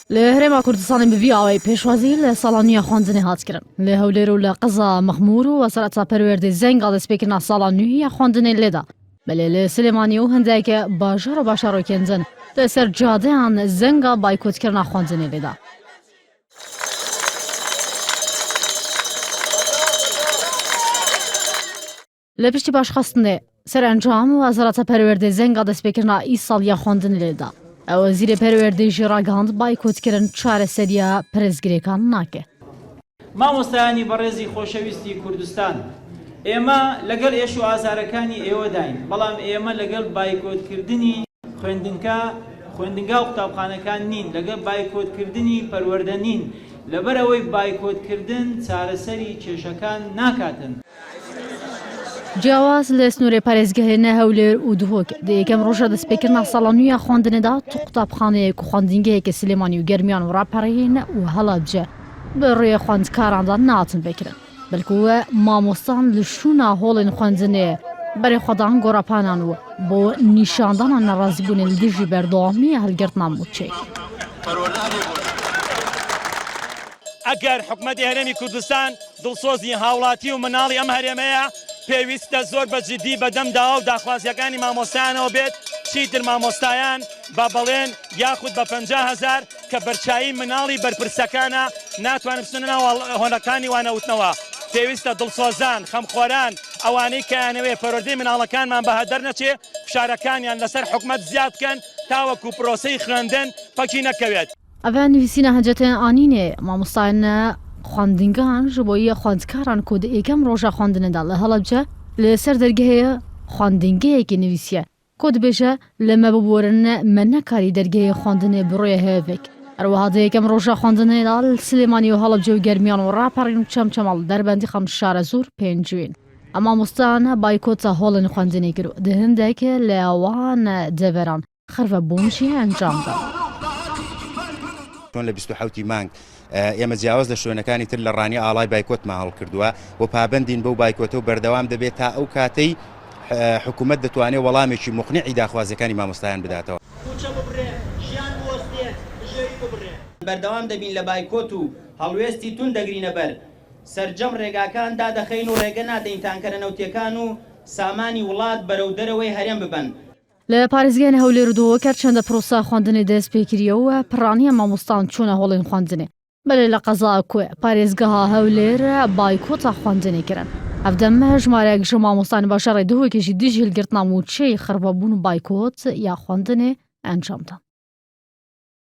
لهرما كردستان بوی آوی پیشوازی لسالانیا خواندنی هات کرن. لهولیر و لقضا مخمور و وسرتا پرورد زنگ آدس بکرنا سالانیوی خواندنی لدا. بله لسلیمانی و هنده که باشار و باشارو کندن لسر جاده آن زنگا بایکوت کرنا خواندنی لدا. لپشتی باش خواستنه سر انجام و وزارت پرورد زنگ آدس بکرنا ای سالیا خواندنی لدا. وزیر پروردی جراگاند بایکوت کردن چهار سریا پرزگریکان ناکه. مامۆستایانی بەڕێزی خۆشەویستی کوردستان ئێمە لەگەڵ ئێش و ئازارەکانی ئێوە داین بەڵام ئێمە لەگەڵ بایکۆتکردنی خوێندنگا و قوتابخانەکان نین لەگەڵ بایکۆتکردنی پەروەردە نین لەبەرەوەی بایکۆتکردن چارەسەری کێشەکان ناکاتن. جیاواز لسنور پارێزگەهێ هەولێر و دهۆک دیکەم ڕۆژە دەستپێکردنا ساڵانویە خواندنێدا تو قوتابخانەیەک و خواندنگەیەکی سلێمانی و گەرمیان و ڕاپەڕین و هەڵابجە بە ڕێ خوێندکاراندا ناتن بکردن بەلکووە مامۆستان لە شوونا هۆڵین خوێندنێ بەرێ خۆدان گۆڕاپانان و بۆ نیشاندانە نەڕازیبوونی لە دژی بەردەوامی هەڵگرتنا موچەی. ئەگەر حکومەتی هەرێمی کوردستان دڵسۆزی هاوڵاتی و مناڵی ئەم هەرێمەیە پێویستە زۆر بەجددی بەدەمداوە و داخوازیەکانی مامۆستایانەوە بێت چیتر مامۆستایان با بەڵێن یاخود بە 50,000 کە بەرچایی مناڵی بەرپرسەکانە ناتوانن بچنەوە هۆنەکانی وانەوتنەوە پێویستە دڵسۆزان خەمخۆران ئەوانەی کەیانەوێ پەروەردەی مناڵەکانمان بەهەدەر نەچێ فشارەکانیان لەسەر حکومەت زیاد بکەن تاوەکو پرۆسەی خوێندن پەکی نەکەوێت. ئەڤە نویسینە هەنجەتێن ئانینێ مامۆستایانە خواندنگان ji bo yê xwendkaran ku di êkem roja xwendinê de li Helepçe li ser dergehê xwendingehekê nivîsiye ku dibêje li me biborin me nekarî dergehê xwendinê bi roya hevek. Erweha di êkem roja xwendinê de li Silêmanî û Helepçe û germiyan û raperên û çemçemal li derbendî xemşare zûr pêncûyên. Em mamosteyane baykota holên xwendinê kir û di hindekê li wan deveran xirvebûn jî encam da. لە 27 مانگ ئێمە جیاواز لە شوێنەکانی تر لە ڕانی ئاڵای بایکۆتمان هەڵکردووە و پابندین بەو بایکۆتە و بەردەوام دەبێت تا ئەو کاتەی حکوومەت دەتوانێت وەڵامێکی مقنعی داخوازەکانی مامۆستایان بداتەوە. بەردەوام دەبین لە بایکۆت و هەڵوێستی تون دەگرینە بەر سەرجەم ڕێگاکان دادەخەین و ڕێگە نادەین تانکەرە نەوتیەکان و سامانی وڵات بەرەو دەرەوەی هەرێم ببن. لە پارێزگەیەنە هەولێر و دۆوەکە چەندە پرۆسا خواندنی دەست پێکردیەوە پڕانیە مامۆستان چوونە هۆڵین خواندنێ بەلێ لە قەزا کوێ پارێزگەها هەولێر بایکۆتا خواندنی کردن ئەفدەمە ژمارەیەک ژە مامۆستانی باشەڕێ دهۆکێکی دژی هەڵگرتنا موچەی خڕبەبوون و بایکۆت یا خواندنێ ئەنجامدان.